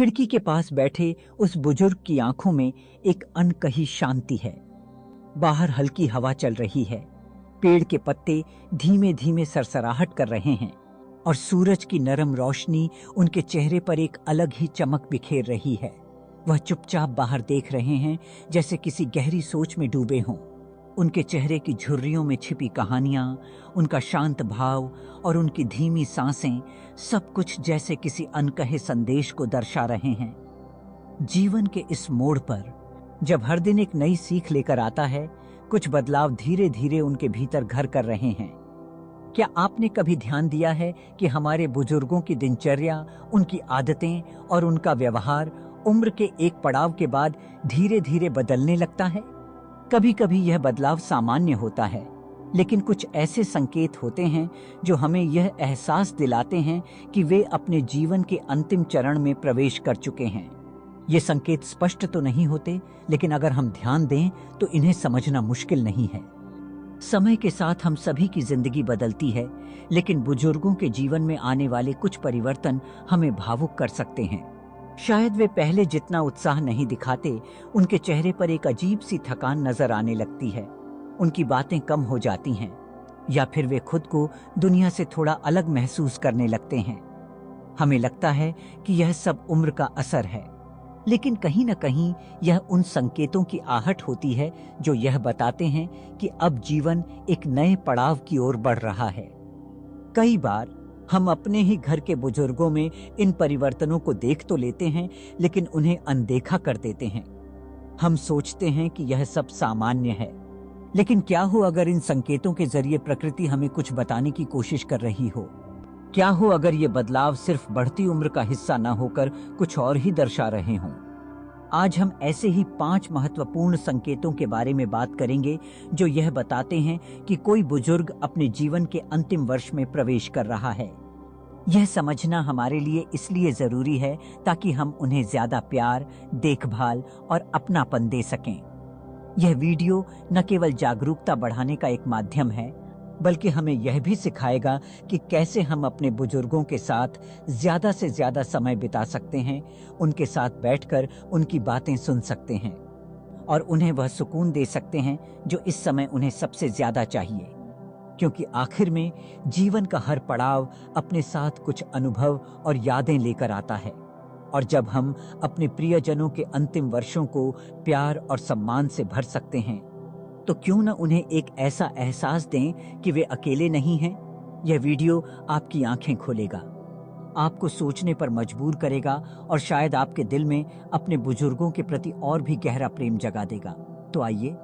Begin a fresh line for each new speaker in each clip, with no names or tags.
खिड़की के पास बैठे उस बुजुर्ग की आंखों में एक अनकही शांति है। बाहर हल्की हवा चल रही है, पेड़ के पत्ते धीमे धीमे सरसराहट कर रहे हैं और सूरज की नरम रोशनी उनके चेहरे पर एक अलग ही चमक बिखेर रही है। वह चुपचाप बाहर देख रहे हैं, जैसे किसी गहरी सोच में डूबे हों। उनके चेहरे की झुर्रियों में छिपी कहानियां, उनका शांत भाव और उनकी धीमी सांसें, सब कुछ जैसे किसी अनकहे संदेश को दर्शा रहे हैं। जीवन के इस मोड़ पर, जब हर दिन एक नई सीख लेकर आता है, कुछ बदलाव धीरे धीरे उनके भीतर घर कर रहे हैं। क्या आपने कभी ध्यान दिया है कि हमारे बुजुर्गों की दिनचर्या, उनकी आदतें और उनका व्यवहार उम्र के एक पड़ाव के बाद धीरे धीरे बदलने लगता है? कभी कभी यह बदलाव सामान्य होता है, लेकिन कुछ ऐसे संकेत होते हैं जो हमें यह एहसास दिलाते हैं कि वे अपने जीवन के अंतिम चरण में प्रवेश कर चुके हैं। ये संकेत स्पष्ट तो नहीं होते, लेकिन अगर हम ध्यान दें तो इन्हें समझना मुश्किल नहीं है। समय के साथ हम सभी की जिंदगी बदलती है, लेकिन बुजुर्गों के जीवन में आने वाले कुछ परिवर्तन हमें भावुक कर सकते हैं। शायद वे पहले जितना उत्साह नहीं दिखाते, उनके चेहरे पर एक अजीब सी थकान नजर आने लगती है, उनकी बातें कम हो जाती हैं, या फिर वे खुद को दुनिया से थोड़ा अलग महसूस करने लगते हैं। हमें लगता है कि यह सब उम्र का असर है, लेकिन कहीं न कहीं यह उन संकेतों की आहट होती है जो यह बताते हैं कि अब जीवन एक नए पड़ाव की ओर बढ़ रहा है। कई बार हम अपने ही घर के बुजुर्गों में इन परिवर्तनों को देख तो लेते हैं, लेकिन उन्हें अनदेखा कर देते हैं। हम सोचते हैं कि यह सब सामान्य है, लेकिन क्या हो अगर इन संकेतों के जरिए प्रकृति हमें कुछ बताने की कोशिश कर रही हो? क्या हो अगर ये बदलाव सिर्फ बढ़ती उम्र का हिस्सा न होकर कुछ और ही दर्शा रहे हों? आज हम ऐसे ही 5 महत्वपूर्ण संकेतों के बारे में बात करेंगे जो यह बताते हैं कि कोई बुजुर्ग अपने जीवन के अंतिम वर्ष में प्रवेश कर रहा है। यह समझना हमारे लिए इसलिए जरूरी है ताकि हम उन्हें ज्यादा प्यार, देखभाल और अपनापन दे सकें। यह वीडियो न केवल जागरूकता बढ़ाने का एक माध्यम है, बल्कि हमें यह भी सिखाएगा कि कैसे हम अपने बुजुर्गों के साथ ज्यादा से ज्यादा समय बिता सकते हैं, उनके साथ बैठकर उनकी बातें सुन सकते हैं और उन्हें वह सुकून दे सकते हैं जो इस समय उन्हें सबसे ज्यादा चाहिए। क्योंकि आखिर में जीवन का हर पड़ाव अपने साथ कुछ अनुभव और यादें लेकर आता है, और जब हम अपने प्रियजनों के अंतिम वर्षों को प्यार और सम्मान से भर सकते हैं, तो क्यों न उन्हें एक ऐसा एहसास दें कि वे अकेले नहीं हैं। यह वीडियो आपकी आंखें खोलेगा, आपको सोचने पर मजबूर करेगा और शायद आपके दिल में अपने बुजुर्गों के प्रति और भी गहरा प्रेम जगा देगा। तो आइए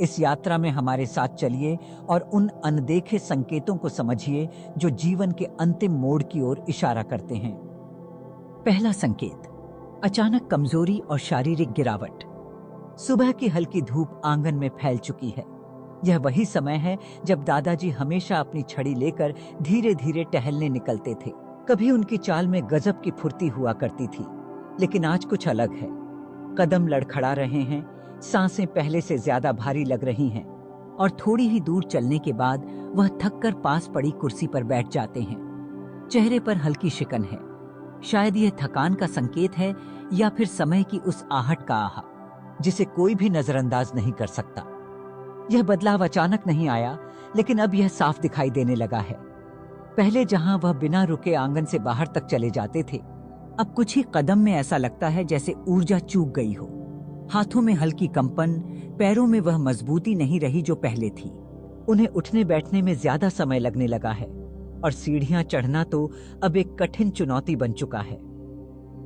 इस यात्रा में हमारे साथ चलिए और उन अनदेखे संकेतों को समझिए जो जीवन के अंतिम मोड़ की ओर इशारा करते हैं। पहला संकेत, अचानक कमजोरी और शारीरिक गिरावट। सुबह की हल्की धूप आंगन में फैल चुकी है। यह वही समय है जब दादाजी हमेशा अपनी छड़ी लेकर धीरे धीरे टहलने निकलते थे। कभी उनकी चाल में गजब की फुर्ती हुआ करती थी, लेकिन आज कुछ अलग है। कदम लड़खड़ा रहे हैं, सांसें पहले से ज्यादा भारी लग रही हैं, और थोड़ी ही दूर चलने के बाद वह थककर पास पड़ी कुर्सी पर बैठ जाते हैं। चेहरे पर हल्की शिकन है। शायद यह थकान का संकेत है, या फिर समय की उस आहट का आहा जिसे कोई भी नजरअंदाज नहीं कर सकता। यह बदलाव अचानक नहीं आया, लेकिन अब यह साफ दिखाई देने लगा है। पहले जहां वह बिना रुके आंगन से बाहर तक चले जाते थे, अब कुछ ही कदम में ऐसा लगता है जैसे ऊर्जा चूक गई हो। हाथों में हल्की कंपन, पैरों में वह मजबूती नहीं रही जो पहले थी। उन्हें उठने बैठने में ज्यादा समय लगने लगा है, और सीढ़ियां चढ़ना तो अब एक कठिन चुनौती बन चुका है।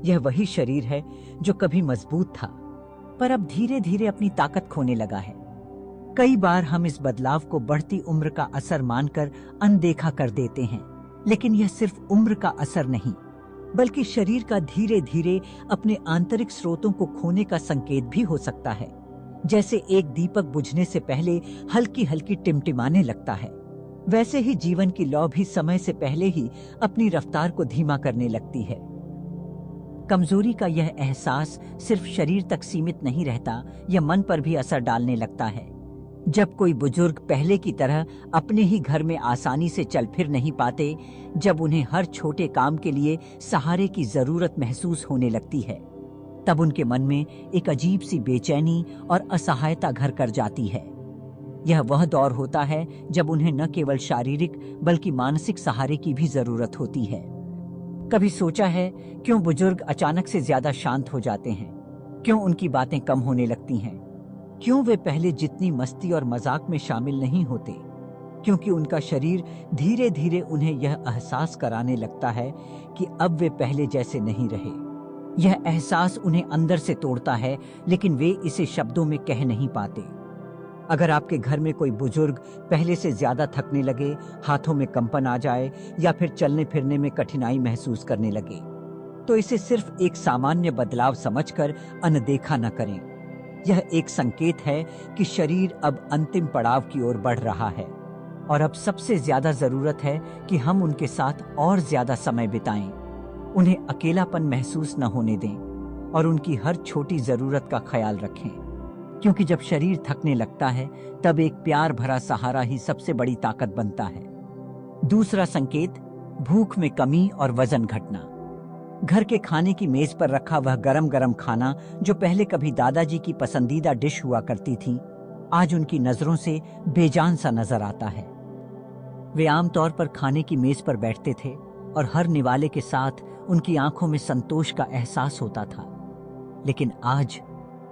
यह वही शरीर है जो कभी मजबूत था, पर अब धीरे धीरे अपनी ताकत खोने लगा है। कई बार हम इस बदलाव को बढ़ती उम्र का असर मानकर अनदेखा कर देते हैं, लेकिन यह सिर्फ उम्र का असर नहीं, बल्कि शरीर का धीरे धीरे अपने आंतरिक स्रोतों को खोने का संकेत भी हो सकता है। जैसे एक दीपक बुझने से पहले हल्की हल्की टिमटिमाने लगता है, वैसे ही जीवन की लौ भी समय से पहले ही अपनी रफ्तार को धीमा करने लगती है। कमजोरी का यह एहसास सिर्फ शरीर तक सीमित नहीं रहता, यह मन पर भी असर डालने लगता है। जब कोई बुजुर्ग पहले की तरह अपने ही घर में आसानी से चल फिर नहीं पाते, जब उन्हें हर छोटे काम के लिए सहारे की जरूरत महसूस होने लगती है, तब उनके मन में एक अजीब सी बेचैनी और असहायता घर कर जाती है। यह वह दौर होता है जब उन्हें न केवल शारीरिक बल्कि मानसिक सहारे की भी जरूरत होती है। कभी सोचा है क्यों बुजुर्ग अचानक से ज्यादा शांत हो जाते हैं? क्यों उनकी बातें कम होने लगती हैं? क्यों वे पहले जितनी मस्ती और मजाक में शामिल नहीं होते? क्योंकि उनका शरीर धीरे धीरे उन्हें यह एहसास कराने लगता है कि अब वे पहले जैसे नहीं रहे। यह एहसास उन्हें अंदर से तोड़ता है, लेकिन वे इसे शब्दों में कह नहीं पाते। अगर आपके घर में कोई बुजुर्ग पहले से ज्यादा थकने लगे, हाथों में कंपन आ जाए या फिर चलने फिरने में कठिनाई महसूस करने लगे, तो इसे सिर्फ एक सामान्य बदलाव समझकर अनदेखा न करें। यह एक संकेत है कि शरीर अब अंतिम पड़ाव की ओर बढ़ रहा है और अब सबसे ज्यादा जरूरत है कि हम उनके साथ और ज्यादा समय बिताएं, उन्हें अकेलापन महसूस न होने दें और उनकी हर छोटी जरूरत का ख्याल रखें। क्योंकि जब शरीर थकने लगता है, तब एक प्यार भरा सहारा ही सबसे बड़ी ताकत बनता है। दूसरा संकेत, भूख में कमी और वजन घटना। घर के खाने की मेज पर रखा वह गरम गरम खाना, जो पहले कभी दादाजी की पसंदीदा डिश हुआ करती थी, आज उनकी नजरों से बेजान सा नजर आता है। वे आमतौर पर खाने की मेज पर बैठते थे और हर निवाले के साथ उनकी आंखों में संतोष का एहसास होता था, लेकिन आज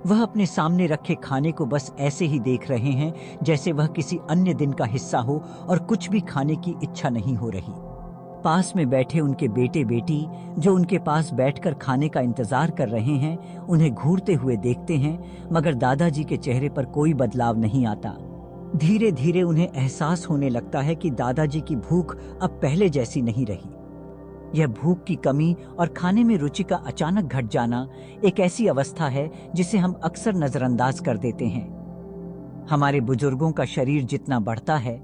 वह अपने सामने रखे खाने को बस ऐसे ही देख रहे हैं जैसे वह किसी अन्य दिन का हिस्सा हो और कुछ भी खाने की इच्छा नहीं हो रही। पास में बैठे उनके बेटे बेटी, जो उनके पास बैठकर खाने का इंतजार कर रहे हैं, उन्हें घूरते हुए देखते हैं, मगर दादाजी के चेहरे पर कोई बदलाव नहीं आता। धीरे धीरे उन्हें एहसास होने लगता है कि दादाजी की भूख अब पहले जैसी नहीं रही। यह भूख की कमी और खाने में रुचि का अचानक घट जाना एक ऐसी अवस्था है जिसे हम अक्सर नजरअंदाज कर देते हैं। हमारे बुजुर्गों का शरीर जितना बढ़ता है,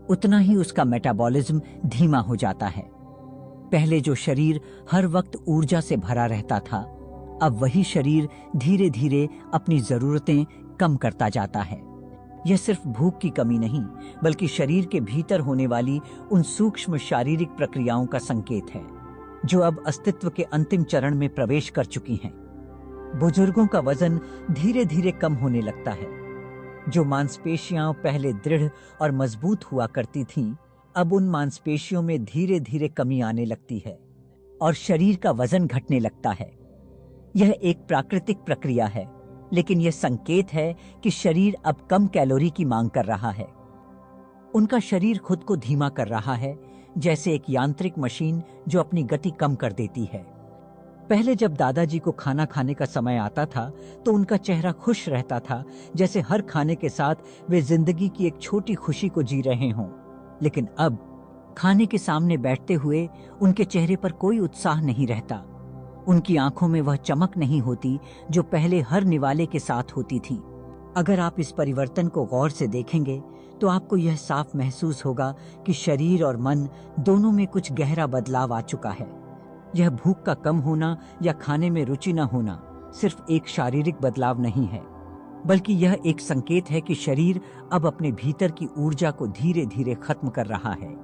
उतना ही उसका मेटाबॉलिज्म धीमा हो जाता है। पहले जो शरीर हर वक्त ऊर्जा से भरा रहता था, अब वही शरीर धीरे धीरे अपनी जरूरतें कम करता जाता है। यह सिर्फ भूख की कमी नहीं, बल्कि शरीर के भीतर होने वाली उन सूक्ष्म शारीरिक प्रक्रियाओं का संकेत है, जो अब अस्तित्व के अंतिम चरण में प्रवेश कर चुकी हैं। बुजुर्गों का वजन धीरे धीरे कम होने लगता है। जो मांसपेशियां पहले दृढ़ और मजबूत हुआ करती थीं, अब उन मांसपेशियों में धीरे धीरे कमी आने लगती है और शरीर का वजन घटने लगता है। यह एक प्राकृतिक प्रक्रिया है, लेकिन यह संकेत है कि शरीर अब कम कैलोरी की मांग कर रहा है। उनका शरीर खुद को धीमा कर रहा है, जैसे एक यांत्रिक मशीन जो अपनी गति कम कर देती है। पहले जब दादाजी को खाना खाने का समय आता था, तो उनका चेहरा खुश रहता था, जैसे हर खाने के साथ वे जिंदगी की एक छोटी खुशी को जी रहे हों। लेकिन अब खाने के सामने बैठते हुए उनके चेहरे पर कोई उत्साह नहीं रहता। उनकी आंखों में वह चमक नहीं होती जो पहले हर निवाले के साथ होती थी। अगर आप इस परिवर्तन को गौर से देखेंगे, तो आपको यह साफ महसूस होगा कि शरीर और मन दोनों में कुछ गहरा बदलाव आ चुका है। यह भूख का कम होना या खाने में रुचि न होना सिर्फ एक शारीरिक बदलाव नहीं है, बल्कि यह एक संकेत है कि शरीर अब अपने भीतर की ऊर्जा को धीरे धीरे खत्म कर रहा है।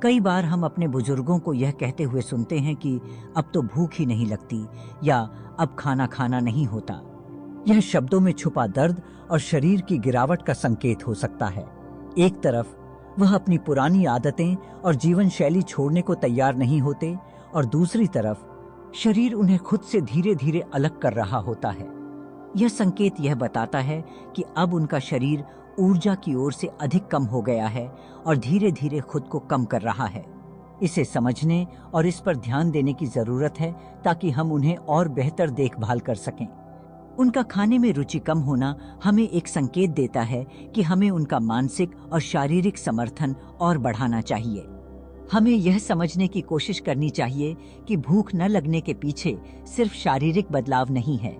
कई बार हम अपने बुजुर्गों को यह कहते हुए सुनते हैं कि अब तो भूख ही नहीं लगती या अब खाना खाना नहीं होता। यह शब्दों में छुपा दर्द और शरीर की गिरावट का संकेत हो सकता है। एक तरफ वह अपनी पुरानी आदतें और जीवन शैली छोड़ने को तैयार नहीं होते, और दूसरी तरफ शरीर उन्हें खुद से धीरे धीरे अलग कर रहा होता है। यह संकेत यह बताता है कि अब उनका शरीर ऊर्जा की ओर से अधिक कम हो गया है और धीरे धीरे खुद को कम कर रहा है। इसे समझने और इस पर ध्यान देने की जरूरत है, ताकि हम उन्हें और बेहतर देखभाल कर सकें। उनका खाने में रुचि कम होना हमें एक संकेत देता है कि हमें उनका मानसिक और शारीरिक समर्थन और बढ़ाना चाहिए। हमें यह समझने की कोशिश करनी चाहिए कि भूख न लगने के पीछे सिर्फ शारीरिक बदलाव नहीं है,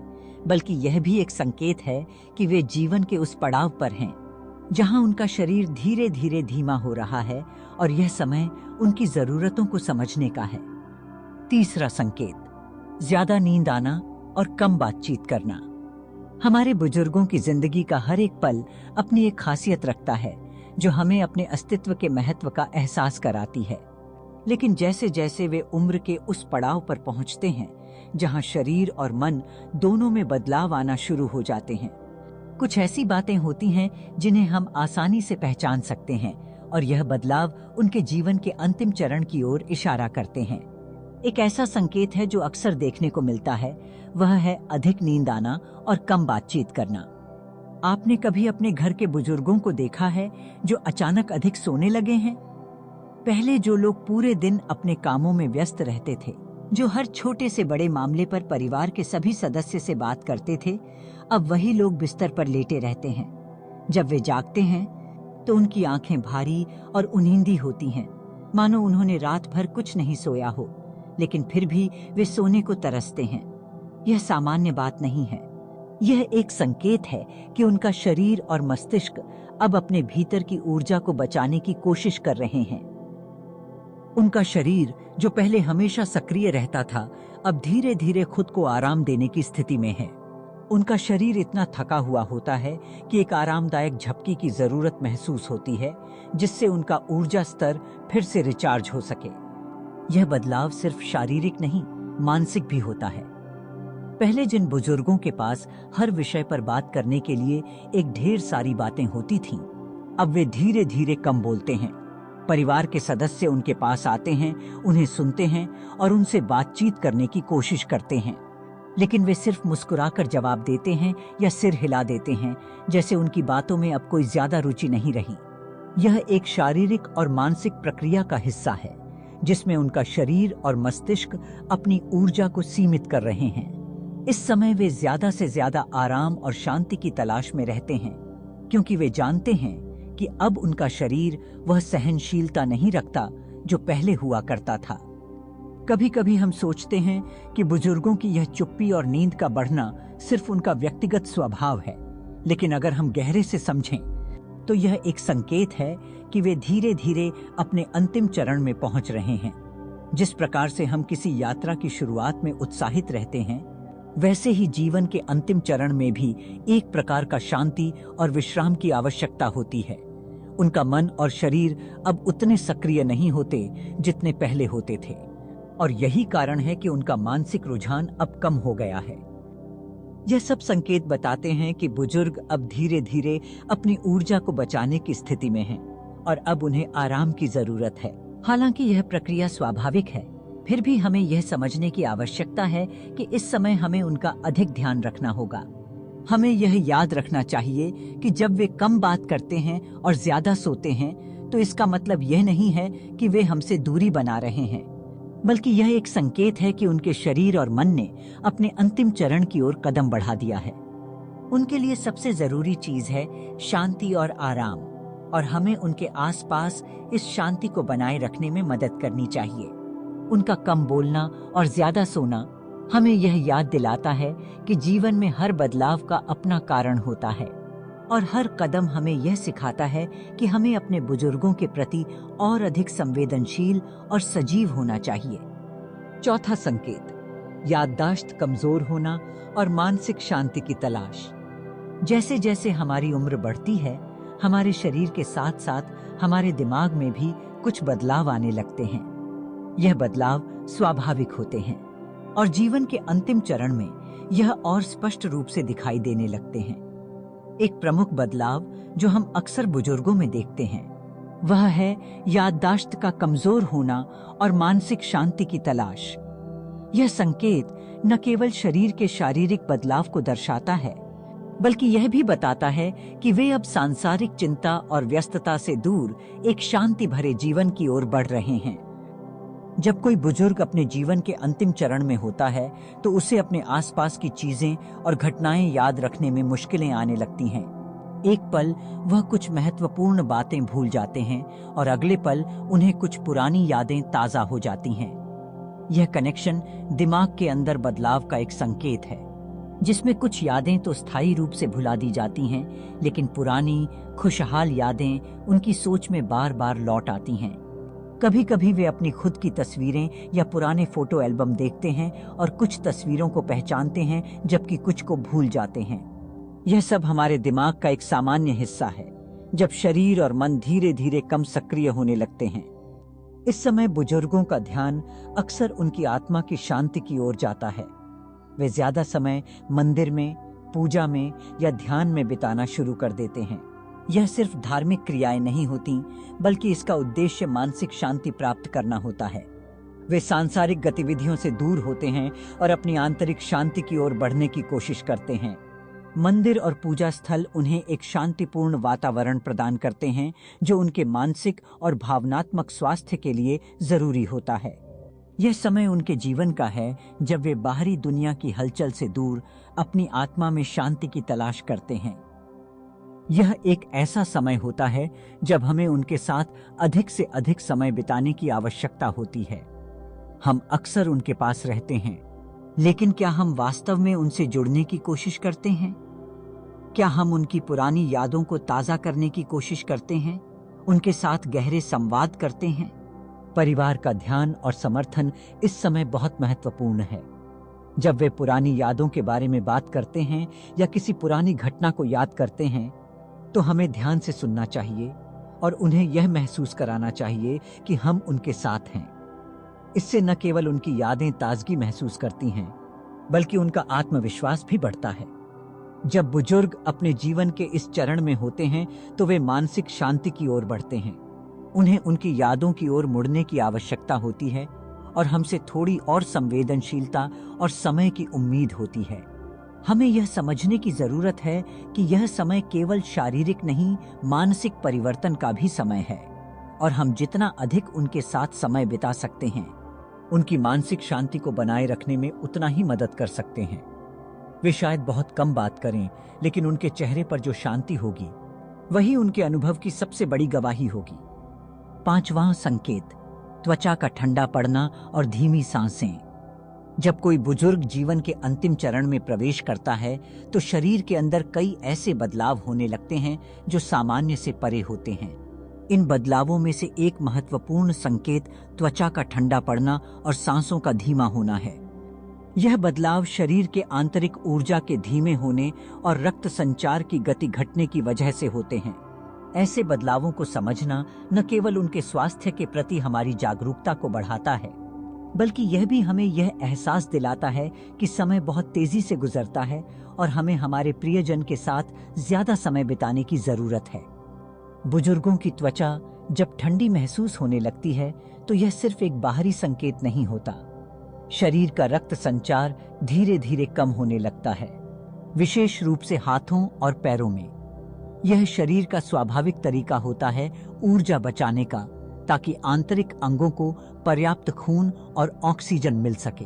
बल्कि यह भी एक संकेत है कि वे जीवन के उस पड़ाव पर हैं जहां उनका शरीर धीरे धीरे धीमा हो रहा है, और यह समय उनकी जरूरतों को समझने का है। तीसरा संकेत, ज्यादा नींद आना और कम बातचीत करना। हमारे बुजुर्गों की जिंदगी का हर एक पल अपनी एक खासियत रखता है जो हमें अपने अस्तित्व के महत्व का एहसास कराती है। लेकिन जैसे जैसे वे उम्र के उस पड़ाव पर पहुंचते हैं जहां शरीर और मन दोनों में बदलाव आना शुरू हो जाते हैं, कुछ ऐसी बातें होती हैं जिन्हें हम आसानी से पहचान सकते हैं और यह बदलाव उनके जीवन के अंतिम चरण की ओर इशारा करते हैं। एक ऐसा संकेत है जो अक्सर देखने को मिलता है, वह है अधिक नींद आना और कम बातचीत करना। आपने कभी अपने घर के बुजुर्गों को देखा है जो अचानक अधिक सोने लगे हैं? पहले जो लोग पूरे दिन अपने कामों में व्यस्त रहते थे, जो हर छोटे से बड़े मामले पर परिवार के सभी सदस्य से बात करते थे, अब वही लोग बिस्तर पर लेटे रहते हैं। जब वे जागते हैं तो उनकी आंखें भारी और उन्नींदी होती हैं, मानो उन्होंने रात भर कुछ नहीं सोया हो, लेकिन फिर भी वे सोने को तरसते हैं। यह सामान्य बात नहीं है, यह एक संकेत है कि उनका शरीर और मस्तिष्क अब अपने भीतर की ऊर्जा को बचाने की कोशिश कर रहे हैं। उनका शरीर जो पहले हमेशा सक्रिय रहता था, अब धीरे धीरे खुद को आराम देने की स्थिति में है। उनका शरीर इतना थका हुआ होता है कि एक आरामदायक झपकी की जरूरत महसूस होती है, जिससे उनका ऊर्जा स्तर फिर से रिचार्ज हो सके। यह बदलाव सिर्फ शारीरिक नहीं, मानसिक भी होता है। पहले जिन बुजुर्गों के पास हर विषय पर बात करने के लिए एक ढेर सारी बातें होती थीं, अब वे धीरे धीरे कम बोलते हैं। परिवार के सदस्य उनके पास आते हैं, उन्हें सुनते हैं और उनसे बातचीत करने की कोशिश करते हैं, लेकिन वे सिर्फ मुस्कुराकर जवाब देते हैं या सिर हिला देते हैं, जैसे उनकी बातों में अब कोई ज्यादा रुचि नहीं रही। यह एक शारीरिक और मानसिक प्रक्रिया का हिस्सा है, जिसमें उनका शरीर और मस्तिष्क अपनी ऊर्जा को सीमित कर रहे हैं। इस समय वे ज्यादा से ज्यादा आराम और शांति की तलाश में रहते हैं, क्योंकि वे जानते हैं कि अब उनका शरीर वह सहनशीलता नहीं रखता जो पहले हुआ करता था। कभी कभी हम सोचते हैं कि बुजुर्गों की यह चुप्पी और नींद का बढ़ना सिर्फ उनका व्यक्तिगत स्वभाव है, लेकिन अगर हम गहरे से समझें तो यह एक संकेत है कि वे धीरे धीरे अपने अंतिम चरण में पहुंच रहे हैं। जिस प्रकार से हम किसी यात्रा की शुरुआत में उत्साहित रहते हैं, वैसे ही जीवन के अंतिम चरण में भी एक प्रकार का शांति और विश्राम की आवश्यकता होती है। उनका मन और शरीर अब उतने सक्रिय नहीं होते जितने पहले होते थे, और यही कारण है कि उनका मानसिक रुझान अब कम हो गया है। यह सब संकेत बताते हैं कि बुजुर्ग अब धीरे धीरे अपनी ऊर्जा को बचाने की स्थिति में हैं और अब उन्हें आराम की जरूरत है। हालांकि यह प्रक्रिया स्वाभाविक है, फिर भी हमें यह समझने की आवश्यकता है कि इस समय हमें उनका अधिक ध्यान रखना होगा। हमें यह याद रखना चाहिए कि जब वे कम बात करते हैं और ज्यादा सोते हैं, तो इसका मतलब यह नहीं है कि वे हमसे दूरी बना रहे हैं, बल्कि यह एक संकेत है कि उनके शरीर और मन ने अपने अंतिम चरण की ओर कदम बढ़ा दिया है। उनके लिए सबसे जरूरी चीज है शांति और आराम, और हमें उनके आसपास इस शांति को बनाए रखने में मदद करनी चाहिए। उनका कम बोलना और ज्यादा सोना हमें यह याद दिलाता है कि जीवन में हर बदलाव का अपना कारण होता है, और हर कदम हमें यह सिखाता है कि हमें अपने बुजुर्गों के प्रति और अधिक संवेदनशील और सजीव होना चाहिए। चौथा संकेत, याददाश्त कमजोर होना और मानसिक शांति की तलाश। जैसे जैसे हमारी उम्र बढ़ती है, हमारे शरीर के साथ साथ हमारे दिमाग में भी कुछ बदलाव आने लगते हैं। यह बदलाव स्वाभाविक होते हैं और जीवन के अंतिम चरण में यह और स्पष्ट रूप से दिखाई देने लगते हैं। एक प्रमुख बदलाव जो हम अक्सर बुजुर्गों में देखते हैं, वह है याददाश्त का कमजोर होना और मानसिक शांति की तलाश। यह संकेत न केवल शरीर के शारीरिक बदलाव को दर्शाता है, बल्कि यह भी बताता है कि वे अब सांसारिक चिंता और व्यस्तता से दूर एक शांति भरे जीवन की ओर बढ़ रहे हैं। जब कोई बुजुर्ग अपने जीवन के अंतिम चरण में होता है, तो उसे अपने आसपास की चीजें और घटनाएं याद रखने में मुश्किलें आने लगती हैं। एक पल वह कुछ महत्वपूर्ण बातें भूल जाते हैं और अगले पल उन्हें कुछ पुरानी यादें ताजा हो जाती हैं। यह कनेक्शन दिमाग के अंदर बदलाव का एक संकेत है, जिसमें कुछ यादें तो स्थायी रूप से भुला दी जाती हैं, लेकिन पुरानी खुशहाल यादें उनकी सोच में बार बार लौट आती हैं। कभी कभी वे अपनी खुद की तस्वीरें या पुराने फोटो एल्बम देखते हैं और कुछ तस्वीरों को पहचानते हैं, जबकि कुछ को भूल जाते हैं। यह सब हमारे दिमाग का एक सामान्य हिस्सा है जब शरीर और मन धीरे धीरे कम सक्रिय होने लगते हैं। इस समय बुजुर्गों का ध्यान अक्सर उनकी आत्मा की शांति की ओर जाता है। वे ज्यादा समय मंदिर में, पूजा में या ध्यान में बिताना शुरू कर देते हैं। यह सिर्फ धार्मिक क्रियाएं नहीं होती, बल्कि इसका उद्देश्य मानसिक शांति प्राप्त करना होता है। वे सांसारिक गतिविधियों से दूर होते हैं और अपनी आंतरिक शांति की ओर बढ़ने की कोशिश करते हैं। मंदिर और पूजा स्थल उन्हें एक शांतिपूर्ण वातावरण प्रदान करते हैं जो उनके मानसिक और भावनात्मक स्वास्थ्य के लिए जरूरी होता है। यह समय उनके जीवन का है जब वे बाहरी दुनिया की हलचल से दूर अपनी आत्मा में शांति की तलाश करते हैं। यह एक ऐसा समय होता है जब हमें उनके साथ अधिक से अधिक समय बिताने की आवश्यकता होती है। हम अक्सर उनके पास रहते हैं, लेकिन क्या हम वास्तव में उनसे जुड़ने की कोशिश करते हैं? क्या हम उनकी पुरानी यादों को ताज़ा करने की कोशिश करते हैं, उनके साथ गहरे संवाद करते हैं? परिवार का ध्यान और समर्थन इस समय बहुत महत्वपूर्ण है। जब वे पुरानी यादों के बारे में बात करते हैं या किसी पुरानी घटना को याद करते हैं, तो हमें ध्यान से सुनना चाहिए और उन्हें यह महसूस कराना चाहिए कि हम उनके साथ हैं। इससे न केवल उनकी यादें ताजगी महसूस करती हैं, बल्कि उनका आत्मविश्वास भी बढ़ता है। जब बुजुर्ग अपने जीवन के इस चरण में होते हैं, तो वे मानसिक शांति की ओर बढ़ते हैं। उन्हें उनकी यादों की ओर मुड़ने की आवश्यकता होती है और हमसे थोड़ी और संवेदनशीलता और समय की उम्मीद होती है। हमें यह समझने की जरूरत है कि यह समय केवल शारीरिक नहीं, मानसिक परिवर्तन का भी समय है, और हम जितना अधिक उनके साथ समय बिता सकते हैं, उनकी मानसिक शांति को बनाए रखने में उतना ही मदद कर सकते हैं। वे शायद बहुत कम बात करें, लेकिन उनके चेहरे पर जो शांति होगी, वही उनके अनुभव की सबसे बड़ी गवाही होगी। 5वां संकेत, त्वचा का ठंडा पड़ना और धीमी सांसें। जब कोई बुजुर्ग जीवन के अंतिम चरण में प्रवेश करता है, तो शरीर के अंदर कई ऐसे बदलाव होने लगते हैं जो सामान्य से परे होते हैं। इन बदलावों में से एक महत्वपूर्ण संकेत त्वचा का ठंडा पड़ना और सांसों का धीमा होना है। यह बदलाव शरीर के आंतरिक ऊर्जा के धीमे होने और रक्त संचार की गति घटने की वजह से होते हैं। ऐसे बदलावों को समझना न केवल उनके स्वास्थ्य के प्रति हमारी जागरूकता को बढ़ाता है, बल्कि यह भी हमें यह एहसास दिलाता है कि समय बहुत तेजी से गुजरता है और हमें हमारे प्रियजन के साथ ज्यादा समय बिताने की जरूरत है। बुजुर्गों की त्वचा जब ठंडी महसूस होने लगती है, तो यह सिर्फ एक बाहरी संकेत नहीं होता। शरीर का रक्त संचार धीरे धीरे कम होने लगता है, विशेष रूप से हाथों और पैरों में। यह शरीर का स्वाभाविक तरीका होता है ऊर्जा बचाने का, ताकि आंतरिक अंगों को पर्याप्त खून और ऑक्सीजन मिल सके।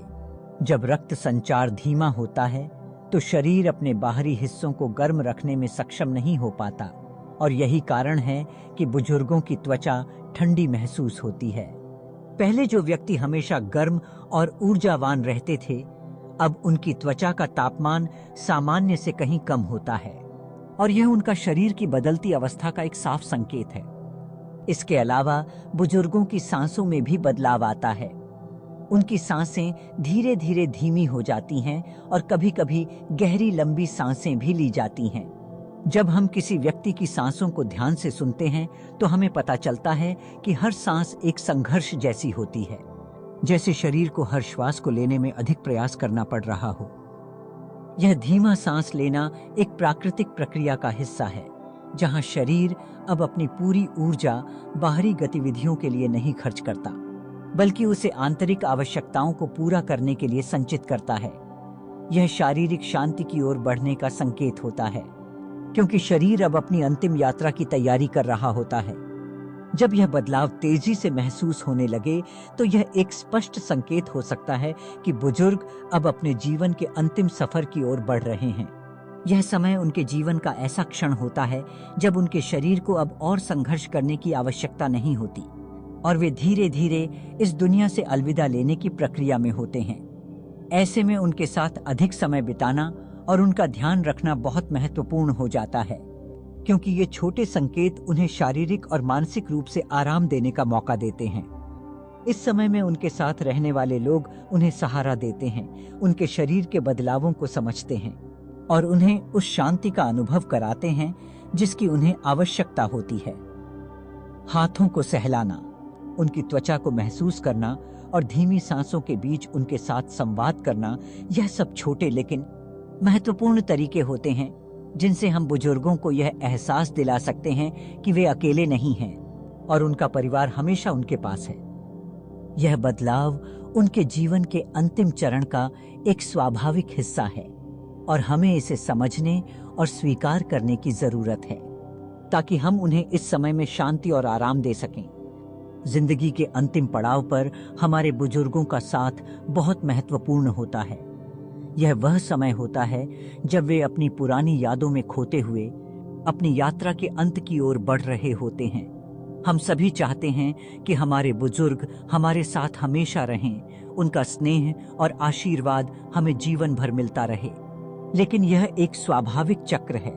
जब रक्त संचार धीमा होता है, तो शरीर अपने बाहरी हिस्सों को गर्म रखने में सक्षम नहीं हो पाता, और यही कारण है कि बुजुर्गों की त्वचा ठंडी महसूस होती है। पहले जो व्यक्ति हमेशा गर्म और ऊर्जावान रहते थे, अब उनकी त्वचा का तापमान सामान्य से कहीं कम होता है, और यह उनका शरीर की बदलती अवस्था का एक साफ संकेत है। इसके अलावा बुजुर्गों की सांसों में भी बदलाव आता है। उनकी सांसें धीरे धीरे धीमी हो जाती हैं और कभी-कभी गहरी लंबी सांसें भी ली जाती हैं। जब हम किसी व्यक्ति की सांसों को ध्यान से सुनते हैं, तो हमें पता चलता है कि हर सांस एक संघर्ष जैसी होती है, जैसे शरीर को हर श्वास को लेने में अधिक प्रयास करना पड़ रहा हो। यह धीमा सांस लेना एक प्राकृतिक प्रक्रिया का हिस्सा है, जहां शरीर अब अपनी पूरी ऊर्जा बाहरी गतिविधियों के लिए नहीं खर्च करता, बल्कि उसे आंतरिक आवश्यकताओं को पूरा करने के लिए संचित करता है। यह शारीरिक शांति की ओर बढ़ने का संकेत होता है, क्योंकि शरीर अब अपनी अंतिम यात्रा की तैयारी कर रहा होता है। जब यह बदलाव तेजी से महसूस होने लगे, तो यह एक स्पष्ट संकेत हो सकता है कि बुजुर्ग अब अपने जीवन के अंतिम सफर की ओर बढ़ रहे हैं। यह समय उनके जीवन का ऐसा क्षण होता है जब उनके शरीर को अब और संघर्ष करने की आवश्यकता नहीं होती, और वे धीरे धीरे इस दुनिया से अलविदा लेने की प्रक्रिया में होते हैं। ऐसे में उनके साथ अधिक समय बिताना और उनका ध्यान रखना बहुत महत्वपूर्ण हो जाता है, क्योंकि ये छोटे संकेत उन्हें शारीरिक और मानसिक रूप से आराम देने का मौका देते हैं। इस समय में उनके साथ रहने वाले लोग उन्हें सहारा देते हैं, उनके शरीर के बदलावों को समझते हैं और उन्हें उस शांति का अनुभव कराते हैं जिसकी उन्हें आवश्यकता होती है। हाथों को सहलाना, उनकी त्वचा को महसूस करना और धीमी सांसों के बीच उनके साथ संवाद करना, यह सब छोटे लेकिन महत्वपूर्ण तरीके होते हैं जिनसे हम बुजुर्गों को यह एहसास दिला सकते हैं कि वे अकेले नहीं हैं और उनका परिवार हमेशा उनके पास है। यह बदलाव उनके जीवन के अंतिम चरण का एक स्वाभाविक हिस्सा है और हमें इसे समझने और स्वीकार करने की जरूरत है ताकि हम उन्हें इस समय में शांति और आराम दे सकें। जिंदगी के अंतिम पड़ाव पर हमारे बुजुर्गों का साथ बहुत महत्वपूर्ण होता है। यह वह समय होता है जब वे अपनी पुरानी यादों में खोते हुए अपनी यात्रा के अंत की ओर बढ़ रहे होते हैं। हम सभी चाहते हैं कि हमारे बुजुर्ग हमारे साथ हमेशा रहें, उनका स्नेह और आशीर्वाद हमें जीवन भर मिलता रहे। लेकिन यह एक स्वाभाविक चक्र है।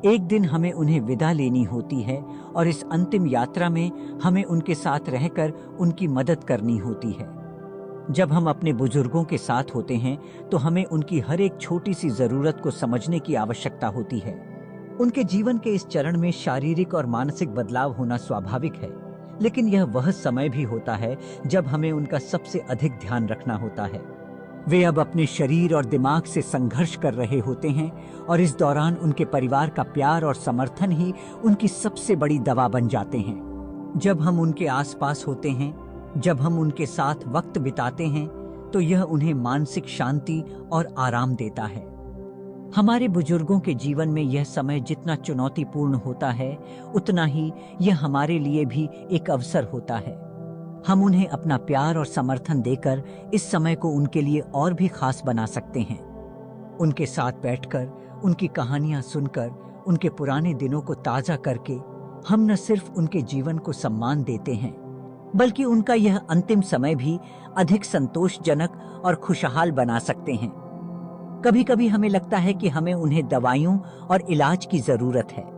एक दिन हमें उन्हें विदा लेनी होती है और इस अंतिम यात्रा में हमें उनके साथ रहकर उनकी मदद करनी होती है। जब हम अपने बुजुर्गों के साथ होते हैं तो हमें उनकी हर एक छोटी सी जरूरत को समझने की आवश्यकता होती है। उनके जीवन के इस चरण में शारीरिक और मानसिक बदलाव होना स्वाभाविक है, लेकिन यह वह समय भी होता है जब हमें उनका सबसे अधिक ध्यान रखना होता है। वे अब अपने शरीर और दिमाग से संघर्ष कर रहे होते हैं और इस दौरान उनके परिवार का प्यार और समर्थन ही उनकी सबसे बड़ी दवा बन जाते हैं। जब हम उनके आसपास होते हैं, जब हम उनके साथ वक्त बिताते हैं, तो यह उन्हें मानसिक शांति और आराम देता है। हमारे बुजुर्गों के जीवन में यह समय जितना चुनौतीपूर्ण होता है, उतना ही यह हमारे लिए भी एक अवसर होता है। हम उन्हें अपना प्यार और समर्थन देकर इस समय को उनके लिए और भी खास बना सकते हैं। उनके साथ बैठकर, उनकी कहानियां सुनकर, उनके पुराने दिनों को ताजा करके हम न सिर्फ उनके जीवन को सम्मान देते हैं, बल्कि उनका यह अंतिम समय भी अधिक संतोषजनक और खुशहाल बना सकते हैं। कभी कभी हमें लगता है कि हमें उन्हें दवाइयों और इलाज की जरूरत है,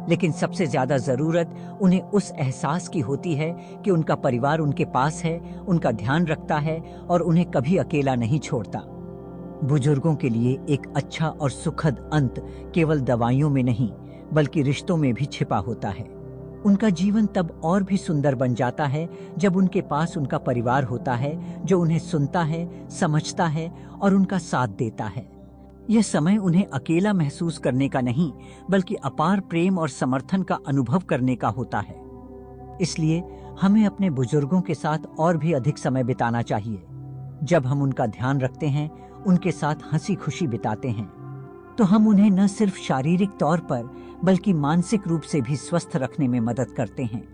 लेकिन सबसे ज्यादा जरूरत उन्हें उस एहसास की होती है कि उनका परिवार उनके पास है, उनका ध्यान रखता है और उन्हें कभी अकेला नहीं छोड़ता। बुजुर्गों के लिए एक अच्छा और सुखद अंत केवल दवाइयों में नहीं, बल्कि रिश्तों में भी छिपा होता है। उनका जीवन तब और भी सुंदर बन जाता है जब उनके पास उनका परिवार होता है जो उन्हें सुनता है, समझता है और उनका साथ देता है। यह समय उन्हें अकेला महसूस करने का नहीं, बल्कि अपार प्रेम और समर्थन का अनुभव करने का होता है। इसलिए हमें अपने बुजुर्गों के साथ और भी अधिक समय बिताना चाहिए। जब हम उनका ध्यान रखते हैं, उनके साथ हंसी खुशी बिताते हैं, तो हम उन्हें न सिर्फ शारीरिक तौर पर बल्कि मानसिक रूप से भी स्वस्थ रखने में मदद करते हैं।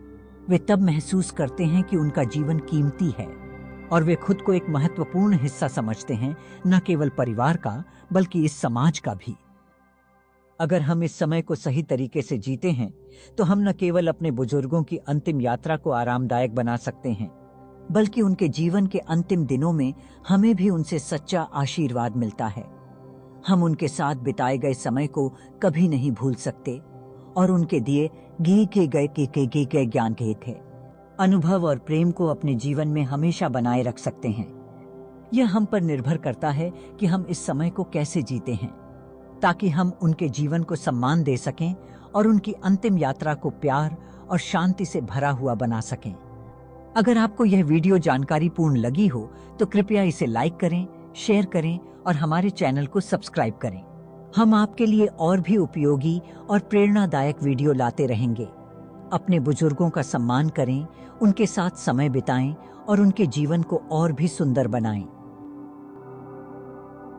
वे तब महसूस करते हैं कि उनका जीवन कीमती है और वे खुद को एक महत्वपूर्ण हिस्सा समझते हैं, न केवल परिवार का बल्कि इस समाज का भी। अगर हम इस समय को सही तरीके से जीते हैं तो हम न केवल अपने बुजुर्गों की अंतिम यात्रा को आरामदायक बना सकते हैं, बल्कि उनके जीवन के अंतिम दिनों में हमें भी उनसे सच्चा आशीर्वाद मिलता है। हम उनके साथ बिताए गए समय को कभी नहीं भूल सकते और उनके दिए गए ज्ञान के थे अनुभव और प्रेम को अपने जीवन में हमेशा बनाए रख सकते हैं। यह हम पर निर्भर करता है कि हम इस समय को कैसे जीते हैं, ताकि हम उनके जीवन को सम्मान दे सकें और उनकी अंतिम यात्रा को प्यार और शांति से भरा हुआ बना सकें। अगर आपको यह वीडियो जानकारीपूर्ण लगी हो तो कृपया इसे लाइक करें, शेयर करें और हमारे चैनल को सब्सक्राइब करें। हम आपके लिए और भी उपयोगी और प्रेरणादायक वीडियो लाते रहेंगे। अपने बुजुर्गों का सम्मान करें, उनके साथ समय बिताएं और उनके जीवन को और भी सुंदर बनाएं।